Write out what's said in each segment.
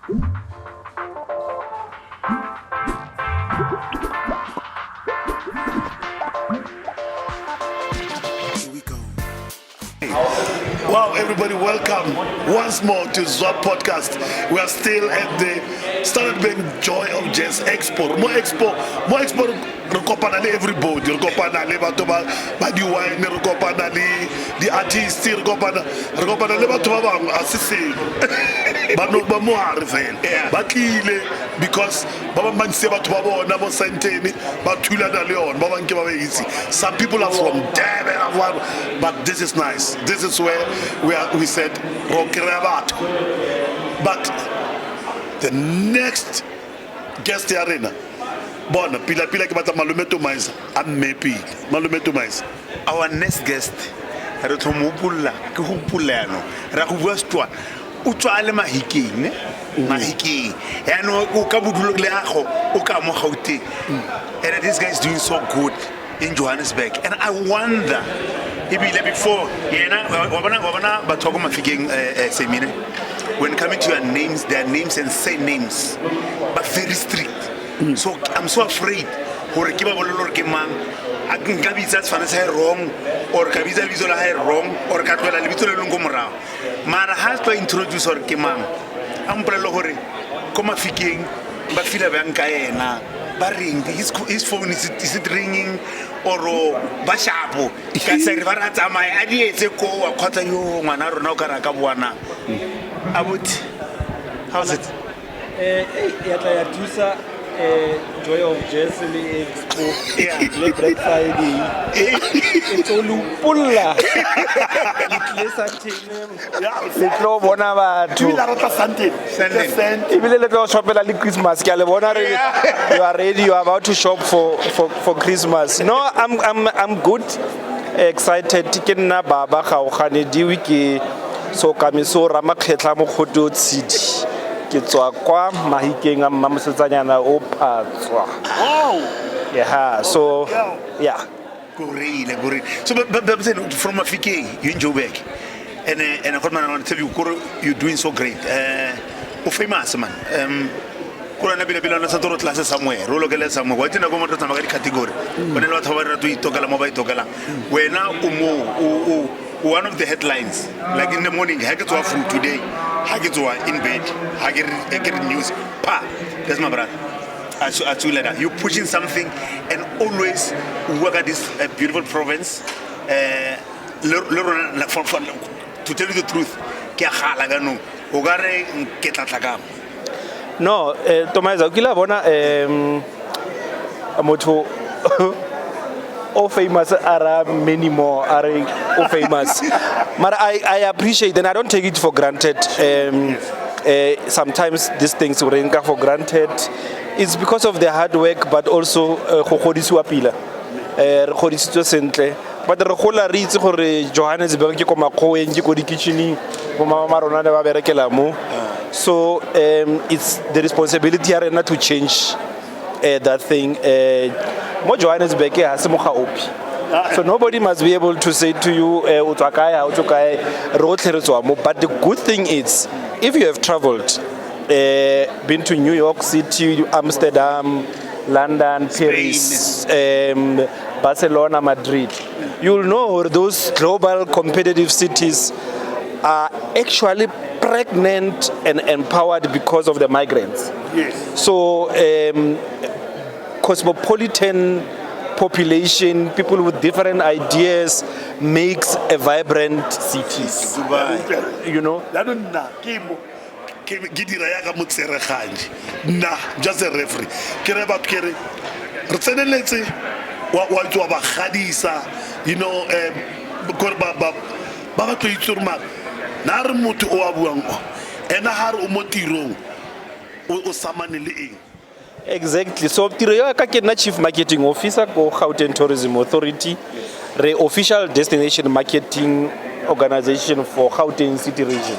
Wow, everybody, welcome once more to Zwap podcast. We are still at the Standard Bank Joy of Jazz Expo. More expo, re kopana le everybody, re kopana le batho ba di wine, re kopana le di artists, re kopana le batho ba bang a se seng. Ba no ba mo hare fela. Ba tlile because ba ba mantse batho ba bona mo senteni, ba thulana le yona, ba bang ke ba easy. Some people are from Durban, but this is nice. This is where we said Rokerabat. But the next guest arena, Bona, Pila ke bata malume to mais, I'm maybe malume to mais. Our next guest, re thomopula ke go pulano ra go bua stwa o tswa le mahikeng yano o ka bodulo le ago o ka mo Gauteng, and this guy is doing so good in Johannesburg, and I wonder before wa bona batho go mafikeng semine when coming to your names, their names and say names but very strict. So I'm so afraid gore ke ba bolelo ke mang a nka bitsa tshwana sa wrong or ka bitsa bitso la wrong or ka tloela le bitso le leng go morago mara ha tlo introduce or ke mang a mpolelo gore ko mafikeng ba fila ba nka ena ba ring his phone is it ringing or ba shapo ka se re ba ra tsamaya a dietse ko wa khotsa yo ngwana rona o ka ra ka buana abuti how's it ya tla ya thusa Joy of Jazz le Expo le Black Friday it's all pulla le Saturday le tlo bona batho La rata Sunday. ibile le tlo shopela le Christmas ke a le bona re you are ready, you are about to shop for Christmas. No, I'm good, excited ke nna Barba Gauteng di week so ka me so rama khetla mo khoto tshidi ke tswa kwa mahikeng a mmamosetsanyana o patswa. Yeah, so yeah. Great. So but from Mafikeng, you in Joburg, and I want to tell you, you're doing so great. Famous man. Kura na bila na satoro class somewhere. Rolo kele somewhere. Wati na gomo tama kari category. Wena lo thawara tu itokala mobile tokala. Wena one of the headlines, like in the morning, Hagetwa food today, Hagetwa in bed, Haget news, that's my brother. You're pushing something and always work at this beautiful province. To tell you the truth, no, Thomas, Akila Bona, Amoto. All famous are many more are all famous. But I appreciate and I don't take it for granted. Sometimes these things we take for granted. It's because of the hard work, but also pila. But the regola re itse gore Johannesburg ke ko makgoeng ke ko dikitcheneng go mama rona le ba berekela mo. So it's the responsibility are not to change that thing. Mo Johannesburg has mo gaopi. So nobody must be able to say to you o tswa kae ha o tswa kae re otlhe re tswa mo. But the good thing is if you have traveled been to New York City, Amsterdam, London, Paris, Barcelona, Madrid, you'll know those global competitive cities are actually pregnant and empowered because of the migrants. Yes. So cosmopolitan population, people with different ideas makes a vibrant cities. You know? Nah, just a referee. Kere bat kere. Retseneletse wa tswa ba khadisa, you know, ba to itsurma. Na re motho o a buang ena ha re o motirong o samane le eng. Exactly. So tiro ya ka ke nna chief marketing officer ko Gauteng Tourism Authority, re official destination marketing organization for Gauteng City Region.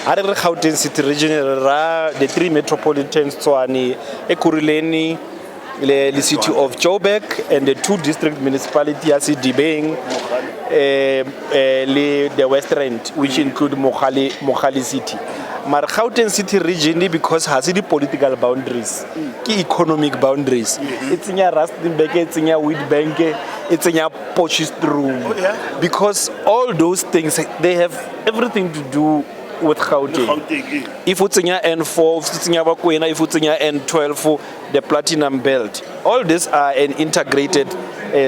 Are re Gauteng City Region ra the three metropolitans Tshwane, Ekurhuleni, the city of Joburg, and the two district municipalities Asidibeng, the West Rand, which include Mogale City. Mar Gauteng city region because has the political boundaries, key economic boundaries. It's in your Rustenburg, it's in your Witbank, it's in your Potchefstroom. Because all those things, they have everything to do with Gauteng. If it's in your N4, if it's in your Bakwena, if it's in your N12, the Platinum Belt, all these are an integrated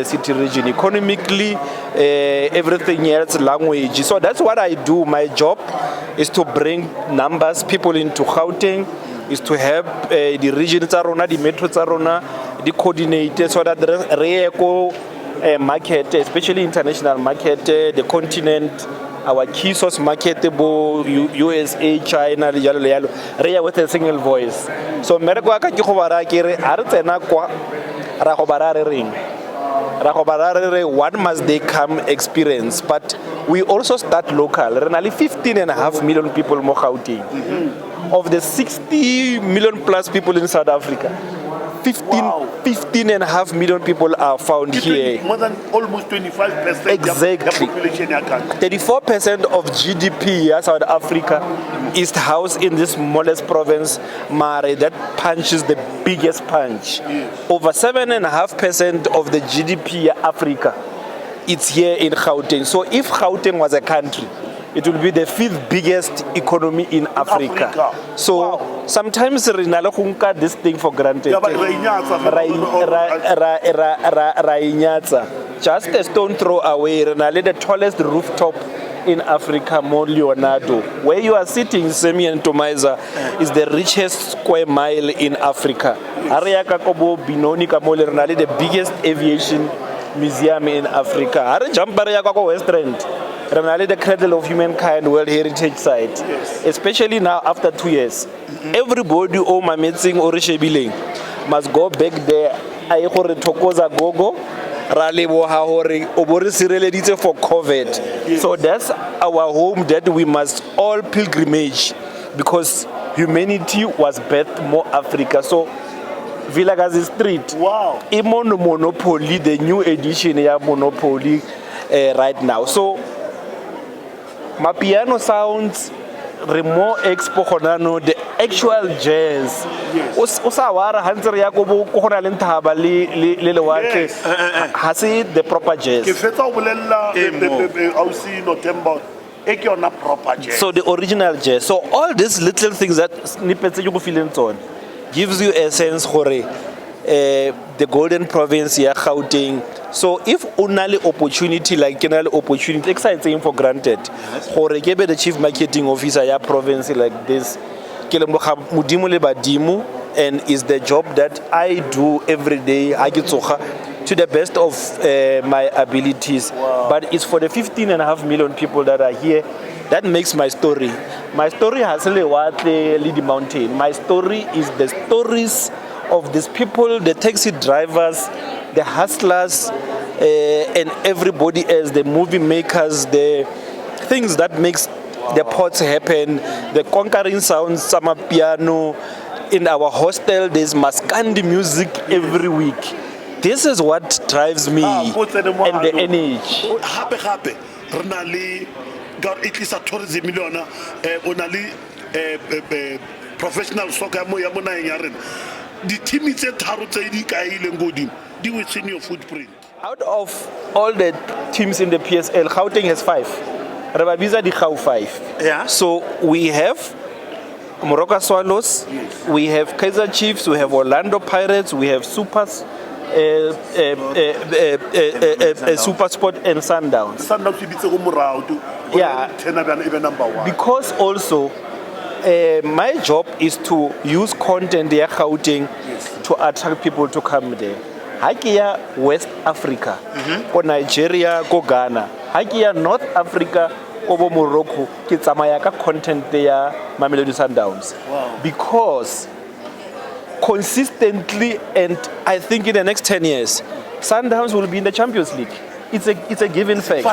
city region. Economically, everything else, language. So that's what I do. My job is to bring numbers, people into Gauteng, is to help the regions around, the metros around, the coordinators, so that the market, especially international market, the continent, our key source market, USA, China, re with a single voice. So mereko ka ke go bara kere a re tsena kwa ra go bara re reng what must they come experience, but we also start local. Re na le 15.5 million people mo Gauteng. Of the 60 million plus people in South Africa, 15.5 million people are found here. More than almost 25% Exactly. of the population in country. 34% of GDP in South Africa is housed in this smallest province, Mare, that punches the biggest punch. Over 7.5% of the GDP in Africa, it's here in Gauteng. So if Gauteng was a country, it will be the 5th biggest economy in Africa. So sometimes we take this thing for granted. Just a stone throw away, the tallest rooftop in Africa, Mount Leonardo. Where you are sitting, Semi and Tomaiza, is the richest square mile in Africa. Ariaka Kobo Binoni Kamole, the biggest aviation museum in Africa. Are Jamparea West End. The Cradle of Humankind World Heritage Site, especially now after 2 years. Everybody who Mametsing or Shebiling must go back there. I Tokoza Gogo, Ralebo Hahori, Oborisireledice for COVID. So that's our home that we must all pilgrimage because humanity was birthed more Africa. So Vilagazi Street, Imono Monopoly, the new edition of Monopoly right now. So my piano sounds more expo honano the actual jazz. Usawara hanser yakobo ko hona le ntaba le lewatle hase the proper jazz. Ke fetsa o bolella ausi November e ke yona proper jazz. So the original jazz. So all these little things that snippets you go feeling on gives you a sense hore the Golden Province here, Gauteng. So if only opportunity like general opportunity, exciting for granted. Hore kebe the chief marketing officer ya province like this, and is the job that I do every day. To the best of my abilities. But it's for the 15.5 million people that are here. That makes my story. My story has lead the mountain. My story is the stories of these people, the taxi drivers, the hustlers, and everybody else, the movie makers, the things that makes the pots happen, the conquering sounds, summer piano. In our hostel, there's Maskandi music every week. This is what drives me and the energy. Happy, Renali, got it is a tourism million, only professional soccer, Moyamona Yaren. The team is a Tarotedi Kail Godim. Do you see your footprint? Out of all the teams in the PSL, Gauteng has 5. Rebabiza the Gau 5. Yeah. So we have Moroka Swallows, we have Kaizer Chiefs, we have Orlando Pirates, we have Super Sport and Sundowns. Yeah. Because also my job is to use content there Gauteng to attract people to come there. Hakia West Africa, ko Nigeria, ko Ghana. Hakia North Africa, ko Morocco, ke tsamaya ka content there Mamelodi Sundowns. Because consistently, and I think in the next 10 years, Sundowns will be in the Champions League. It's a given fact.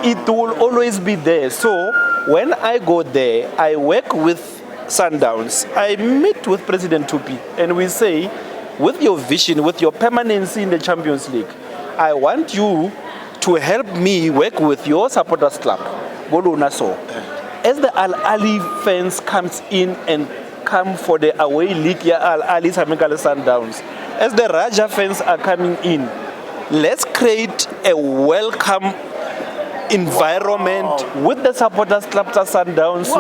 It will always be there. So when I go there, I work with Sundowns. I meet with President Tupi, and we say, with your vision, with your permanency in the Champions League, I want you to help me work with your supporters club, Bolo Nassau. as the Al Ali fans comes in and come for the away league, Al Ali Samikale Sundowns, as the Raja fans are coming in, let's create a welcome environment with the supporters clubs at Sundowns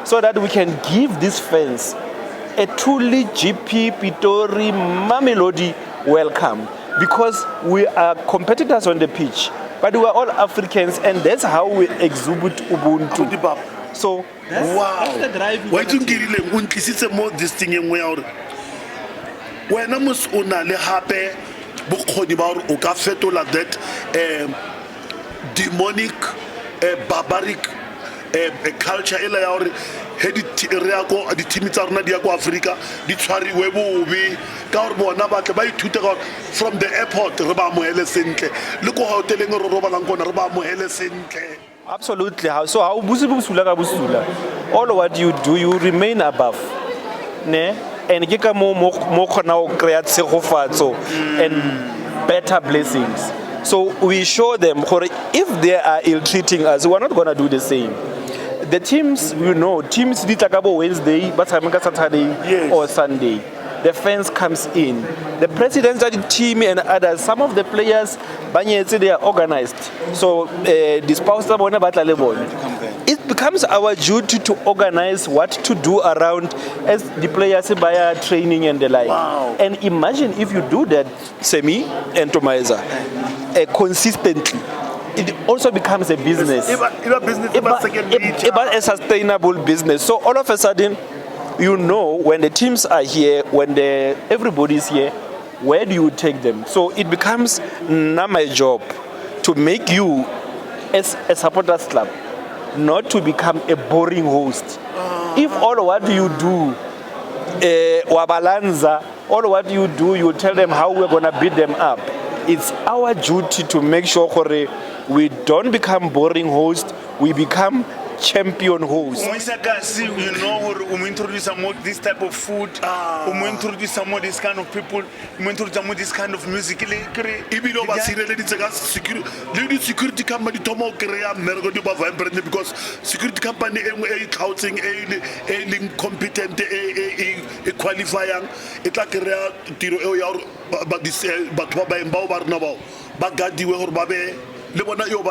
so that we can give these fans a truly GP, Pitori, Mamelodi welcome, because we are competitors on the pitch, but we are all Africans, and that's how we exhibit Ubuntu. So that's the drive. Why don't you get it? Untlisitse mo this thing engwe ya hore wena mos o na le hape bokgoni ba hore o ka fetola that demonic barbaric culture ela ya hore he di re go di team tsa rona di ya go Africa di tshwariwe bobe ka hore bona ba tle ba ithuta ka from the airport re ba mohele sentle le ko hoteleng re robalang kona re ba mohele sentle. Absolutely. So how busula ka busula. All what you do, you remain above. Ne? And ke ka mo khona o create tshegofatso and better blessings. So we show them if they are ill treating us, we are not going to do the same. The teams, teams di takabo Wednesday, but Saturday or Sunday. The fans comes in. The presidents of the team and others, some of the players, they are organized. So, it becomes our duty to organize what to do around as the players by training and the like. Wow. And imagine if you do that, Semi and Tomaiza, consistently. It also becomes a business. A sustainable business. So all of a sudden, when the teams are here, when everybody is here, where do you take them? So it becomes now my job to make you, as a supporters club, not to become a boring host. If all what you do, wabalanza, all what you do, you tell them how we're going to beat them up. It's our duty to make sure we don't become boring hosts, we become champion host. Introduce some more this type of food, introduce some more this kind of people, introduce some more this kind of music. Security company because security company Gauteng competent qualifying it like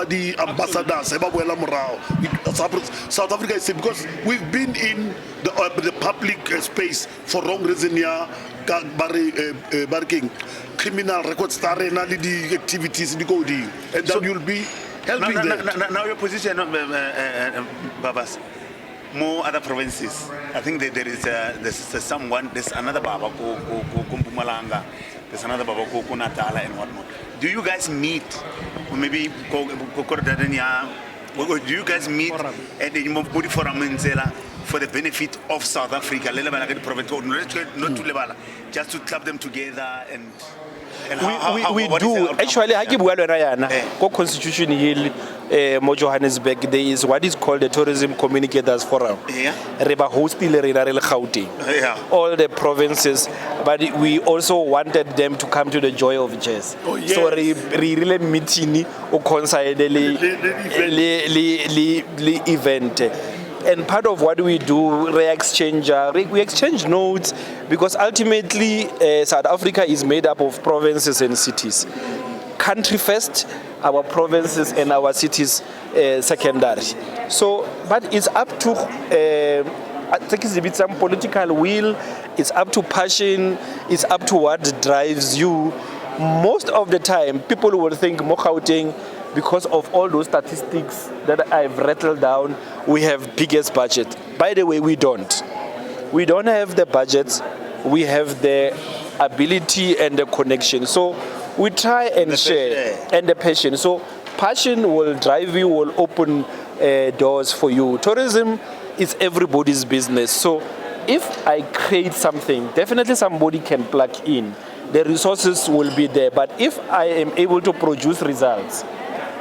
the ambassadors South Africa is because we've been in the public space for wrong reason here, barking criminal records, the activities, and then you'll be helping them. Now your position, Babas, more other provinces. I think that there's another Baba Kumpumalanga, there's another Baba Natala and whatnot. Do you guys meet, or maybe do you guys meet at the Body Forum for the benefit of South Africa? Not to just to club them together and we do. Actually, I give Constitution Hill, Mo Johannesburg. There is what is called the Tourism Communicators Forum. Reba hosting all the provinces, but we also wanted them to come to the joy of jazz. So we really meeting or concert the event. And part of what we do, we exchange notes, because ultimately South Africa is made up of provinces and cities. Country first, our provinces and our cities secondary. So, but it's up to, I think it's a bit some political will, it's up to passion, it's up to what drives you. Most of the time, people will think Gauteng, because of all those statistics that I've rattled down, we have biggest budget. By the way, we don't. We don't have the budget. We have the ability and the connection. So we try and share and the passion. So passion will drive you, will open doors for you. Tourism is everybody's business. So if I create something, definitely somebody can plug in. The resources will be there. But if I am able to produce results,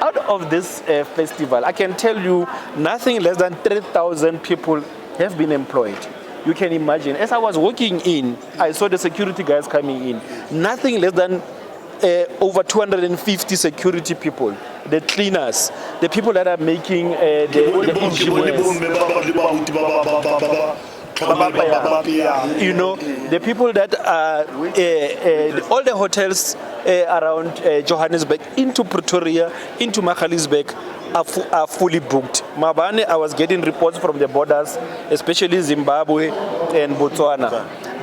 out of this festival, I can tell you nothing less than 3,000 people have been employed. You can imagine. As I was walking in, I saw the security guys coming in. Nothing less than over 250 security people the cleaners, the people that are making the you know, the people that are all the hotels around Johannesburg, into Pretoria, into Magaliesburg are fully booked. Mabane, I was getting reports from the borders, especially Zimbabwe and Botswana,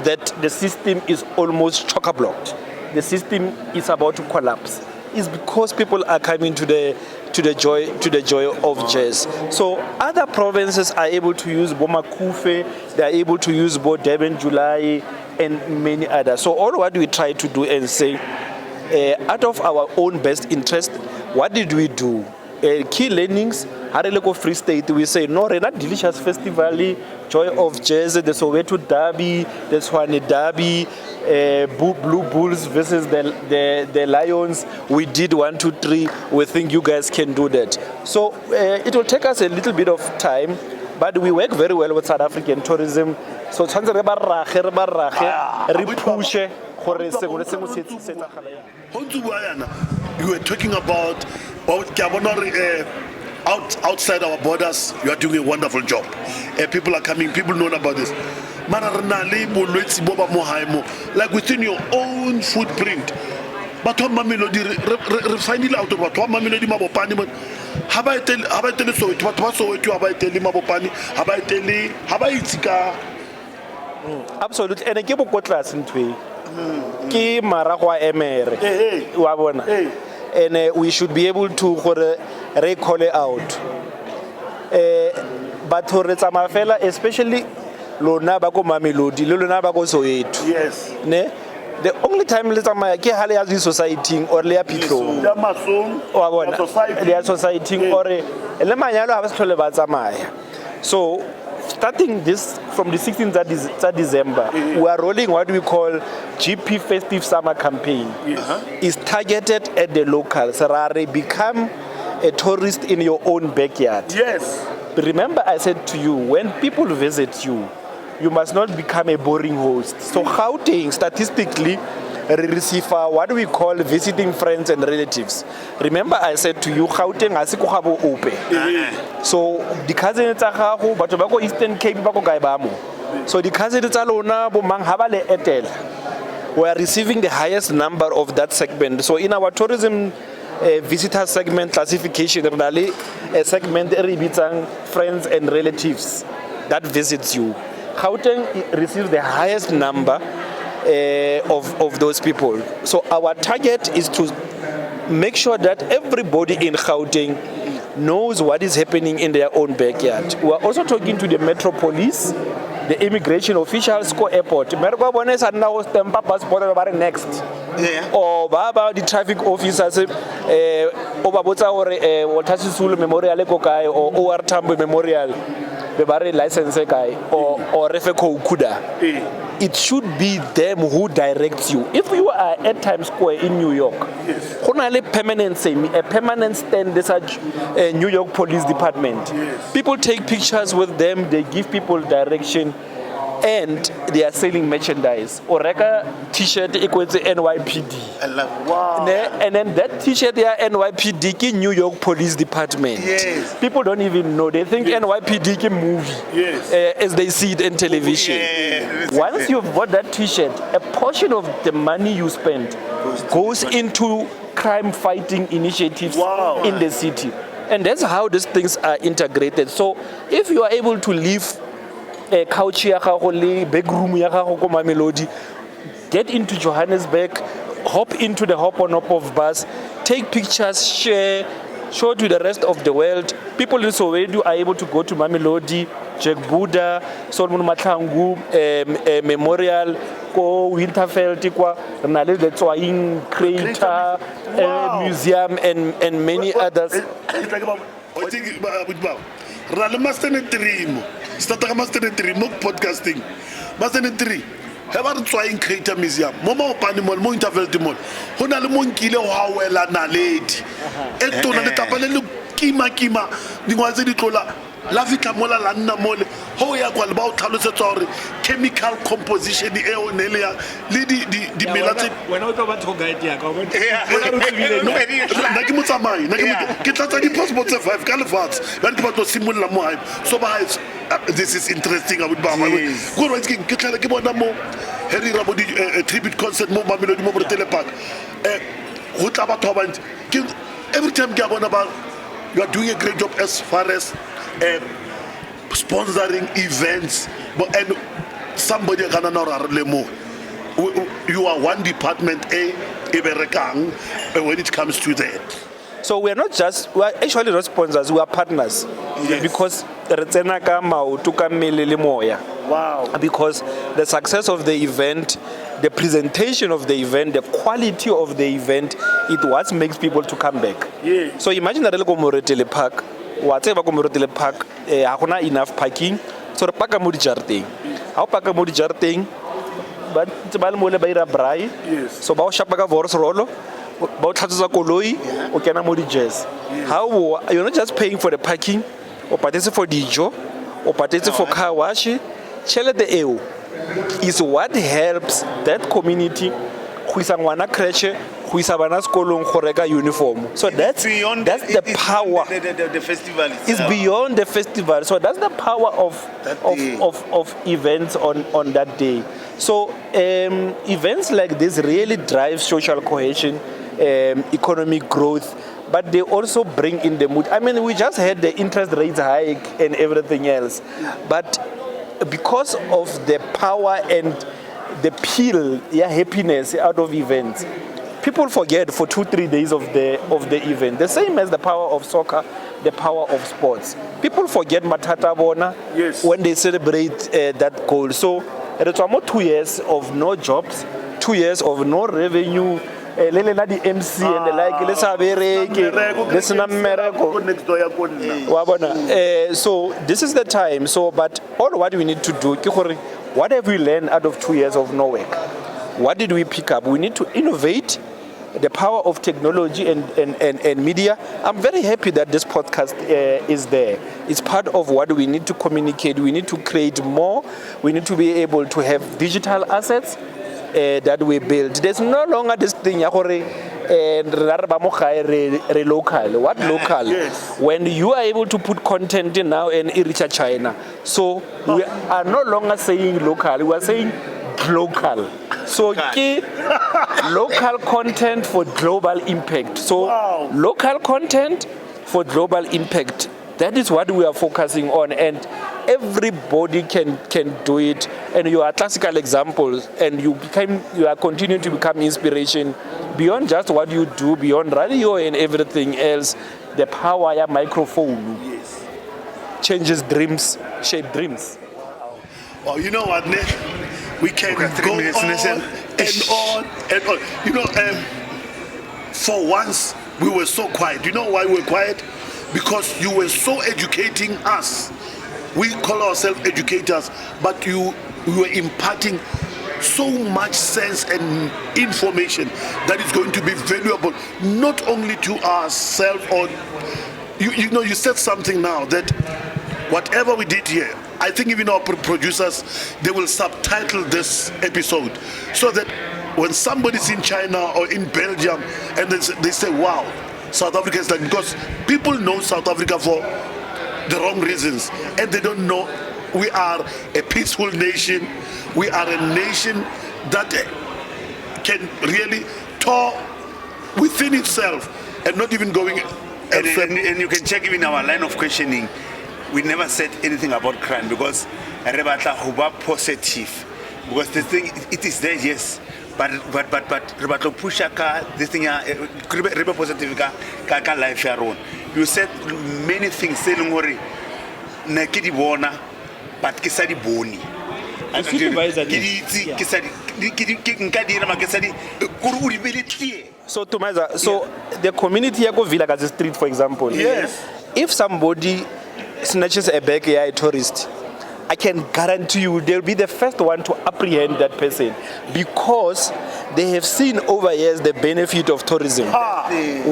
that the system is almost chock-a-blocked. The system is about to collapse. It's because people are coming to the joy of jazz. So other provinces are able to use Bomakufe, they are able to use Bo Durban, July, and many others. So all what we try to do and say, out of our own best interest, what did we do? Key learnings, Hareleko Free State, we say, no, Rena Delicious Festival, Joy of Jazz, the Soweto Derby, the Swane Derby, Blue Bulls versus the Lions. We did 1, 2, 3. We think you guys can do that. So it will take us a little bit of time, but we work very well with South African tourism. So chance re push. You were talking about outside our borders. You are doing a wonderful job. People are coming, people know about this. Like within your own footprint. But what Mamelodi refining out of what Mamelodi Mabopani, have I tell so it was so to have I tell Mabopani, have I tell Itzika. Absolutely, and I give a class in Twi. Ki Maragwa Emer, and we should be able to recall it out. But for Retamafela, especially Lona Bako Mamelodi, Lona Bako Soweto. Yes. Ne? The only time Letama ke hale as society or Lea Pitlo. Their society or Lemanyalo have told about Zamaya. So starting this from the 16th of December, we are rolling what we call GP Festive Summer Campaign. It's targeted at the locals. Rare, become a tourist in your own backyard. Yes. Remember, I said to you, when people visit you, you must not become a boring host. So Gauteng, statistically, receive what we call visiting friends and relatives. Remember, I said to you, Gauteng asiko habo ope. So the cousins tsa gago, batho ba go Eastern Cape ba go kae ba mo. So the cousins tsa lona bo mang ha ba le etela. We are receiving the highest number of that segment. So in our tourism visitor segment classification, a segment bitsang friends and relatives that visits you. Gauteng receives the highest number of those people. So our target is to make sure that everybody in Gauteng knows what is happening in their own backyard. We are also talking to the Metro Police, the immigration officials, Ko Airport. Next. Or Barba, the traffic officers, Obabota or Watasisulu Memorial or OR Tambo Memorial, the license or Refeko Kuda. It should be them who directs you. If you are at Times Square in New York, a permanent stand, there's a New York Police Department. People take pictures with them, they give people direction, and they are selling merchandise. Oreka t-shirt equals to NYPD. I love. Wow. And then that t-shirt there, NYPD ki New York Police Department. Yes. People don't even know. They think NYPD ki movie. Yes. As they see it in television. Yes. Once you've bought that t-shirt, a portion of the money you spend goes into crime fighting initiatives in the city. And that's how these things are integrated. So if you are able to live a couch ya gago le bedroom ya gago ko Mamelodi, get into Johannesburg, hop into the hop on hop of bus, take pictures, share, show to the rest of the world. People in Soweto are able to go to Mamelodi, Jack Buddha, Solomon Matlangu Memorial, ko Winterfeld kwa Nale the Tswaing Crater Museum and many others. I think Rale Master Dream. Starta Master Dream, no podcasting. Master Dream. Have a Tswaing Crater Museum. Mama Panimol, Mo Intervelt Mall. Hona le monkile ha wela na lady. Eto na le tapale le kima dingwaze di tlola la fitla mola la nna mole ho ya kwa le ba o tlhalosetsa hore chemical composition e o ne le ya le di mela tse wena o tlo ba tlo guide ya ka bona nna ke motsamai ke tlatsa di-passport tse 5 ka lefatshe ba ke batlo simolola mo hae so ba this is interesting a baba go right ke tlhela ke bona mo he re rabo tribute concert mo Mamelodi mo Botele Park go tla batho ba bantsi every time ke a bona ba you are doing a great job as far as sponsoring events and somebody kana na ra le mo you are one department e berekang when it comes to that. So we are actually not sponsors, we are partners. Yes. Because wow. Because the success of the event, the presentation of the event, the quality of the event, it what makes people to come back. Yeah. So imagine that go Moretele Park, whatever go Moretele Park, hakuna enough parking. So park mo di jarteng. How park mo di jarteng? But tsebale mo le ba ira braai. Yes. So ba o shapa ka vorse rolo. Ba o tlhatsa koloi o kena mo di jazz. How you're not just paying for the parking, o patetse for dijo, o patetse for car wash. Tšhelete eo is what helps that community go isa ngwana creche, go isa bana sekolong go reka uniform. So that's the power. The festival is beyond the festival. So that's the power of events on that day. So events like this really drive social cohesion, economic growth, but they also bring in the mood. I mean, we just had the interest rates hike and everything else, but because of the power and the peel, happiness out of events, people forget for 2-3 days of the event. The same as the power of soccer, the power of sports. People forget Matata Bona when they celebrate that goal. So it's almost 2 years of no jobs, 2 years of no revenue. The MC and the like, so this is the time. So, but all what we need to do, what have we learned out of 2 years of no work? What did we pick up? We need to innovate. The power of technology and media. I'm very happy that this podcast is there. It's part of what we need to communicate. We need to create more. We need to be able to have digital assets that we build. There's no longer this thing local. What local? Yes. When you are able to put content in now and reach China. So we are no longer saying local, we are saying global. So local content for global impact. So local content for global impact. That is what we are focusing on, and everybody can do it. And you are classical examples, and you are continuing to become inspiration beyond just what you do, beyond radio and everything else. The power of microphone changes dreams, shape dreams. Well, you know what, Nick? We can go on and on and on. You know, for once we were so quiet. You know why we were quiet? Because you were so educating us. We call ourselves educators, but you were imparting so much sense and information that is going to be valuable not only to ourselves or you know, you said something now that whatever we did here, I think even our producers, they will subtitle this episode so that when somebody's in China or in Belgium and they say, wow, South Africa is like, because people know South Africa for the wrong reasons and they don't know we are a peaceful nation. We are a nation that can really talk within itself and not even going. And you can check even our line of questioning. We never said anything about crime because Rebata positive. Because the thing, it is there, yes. But Rebata pushaka, this thing, Reba positive ka life your own. You said many things, saying worry, nakidi bona, but kisadi boni. So Tumaza, so the community go Villa Gaza Street, for example. Yes. If somebody snatches a bag, a tourist, I can guarantee you they'll be the first one to apprehend that person because they have seen over years the benefit of tourism.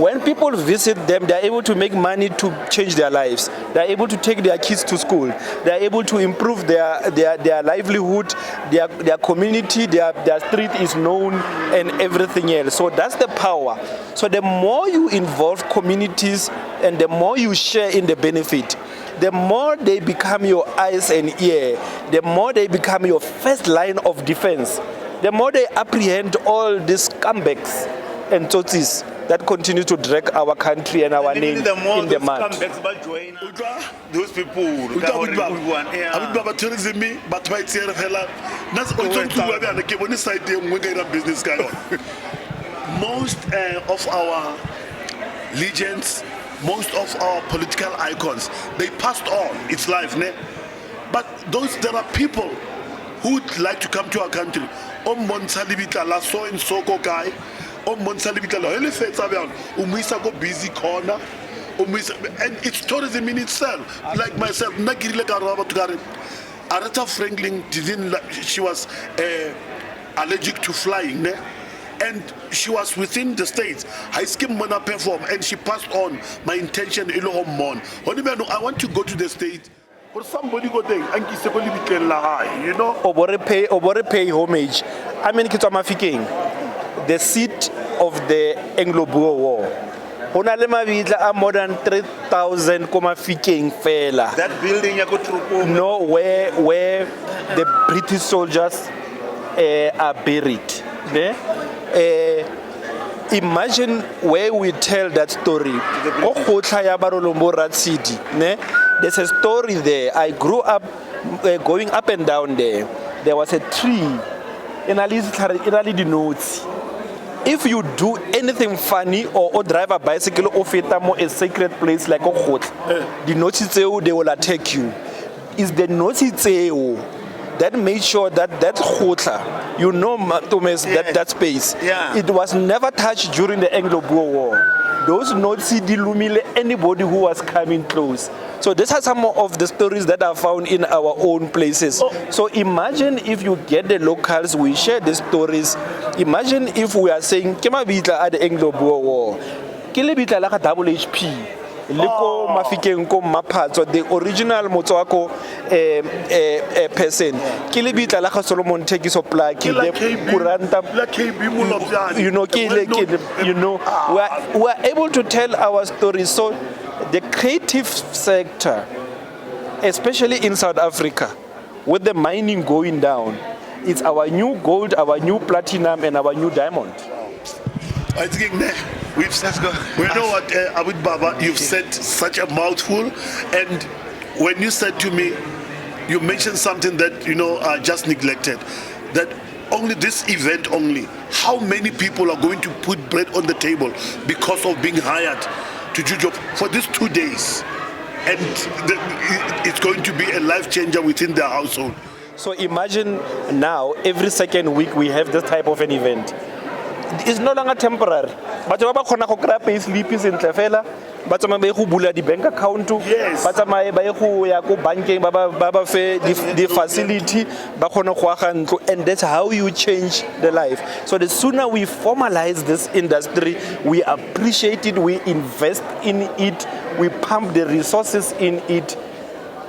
When people visit them, they're able to make money to change their lives. They're able to take their kids to school. They're able to improve their livelihood, their community, their street is known, and everything else. So that's the power. So the more you involve communities and the more you share in the benefit, the more they become your eyes and ear, the more they become your first line of defense, the more they apprehend all these scumbags and tsotsis that continue to drag our country and our name in the mud. Those people tourism but by business most of our legends, most of our political icons, they passed on. It's life, ne? But there are people who would like to come to our country. So and so guy. Busy corner. And it's tourism in itself. Like myself, Aretha Franklin she was allergic to flying, ne? And she was within the States. I skimmed Mona perform and she passed on my intention in Mon. I want to go to the States. For somebody go there and you know. Obore pay homage. I mean the seat of the Anglo-Boer War. Hona le mabitla a more than 3,000 fiking fela. That building you go through. No, where the British soldiers are buried. Ne? Imagine where we tell that story. There's a story there. I grew up going up and down there. There was a tree in the notes. If you do anything funny or drive a bicycle or a sacred place like the notes they will attack you. It's the notes that made sure that khotla, you know, Thomas, that space, it was never touched during the Anglo-Boer War. Those notes dilumile anybody who was coming close. So these are some of the stories that are found in our own places. So imagine if you get the locals, we share the stories. Imagine if we are saying, Kema Bitla at the Anglo-Boer War, Kile Bitla like a double HP. Liko mafikeng ko maphatso the original motswako person kilibitla la Solomon Tekiso plaki the kuranta you know we are able to tell our stories. So the creative sector, especially in South Africa, with the mining going down, it's our new gold, our new platinum, and our new diamond. I think we've said, we know what, Abid Barba, you've said such a mouthful, and when you said to me, you mentioned something that, you know, just neglected, that only this event only, how many people are going to put bread on the table because of being hired to do job for these 2 days, and it's going to be a life changer within their household. So imagine now, every second week we have this type of an event. It's no longer temporary. But you have to grab a sleepies in Tlefela, but you have to bula the bank account, but you have to banking, the facility, and that's how you change the life. So the sooner we formalize this industry, we appreciate it, we invest in it, we pump the resources in it,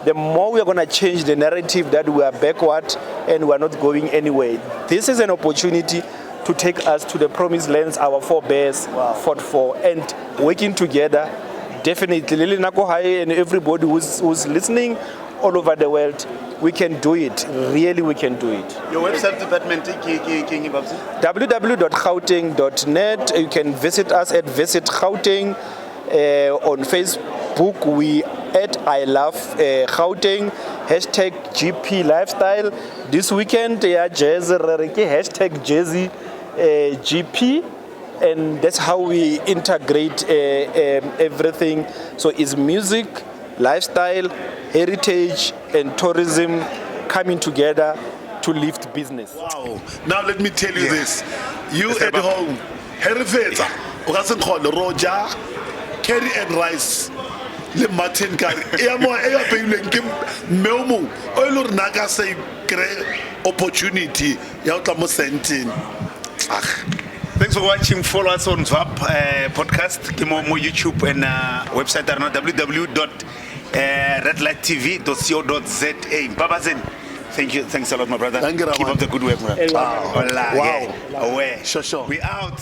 the more we are going to change the narrative that we are backward and we are not going anywhere. This is an opportunity to take us to the promised lands our forebears fought for, and working together, definitely, Lili Nakohai and everybody who's listening all over the world, we can do it. Really, we can do it. Your website department, www.gauteng.net. You can visit us at Visit Gauteng. On Facebook, we at I Love Gauteng, hashtag GP Lifestyle. This weekend, hashtag Jazzy GP, and that's how we integrate everything. So it's music, lifestyle, heritage, and tourism coming together to lift business. Wow. Now let me tell you this. You at home, heritage, Roger, curry and rice. le Martin ka e a mo e a beileng ke mme o mong o ile re na ka se opportunity ya o tla mo senting. Thanks for watching. Follow us on Zwap podcast. Kimo mo YouTube and website are www.redlighttv.co.za. Baba Zen. Thank you. Thanks a lot, my brother. Thank you, Keep up the good work, man. Wow. Away. Sure. We out.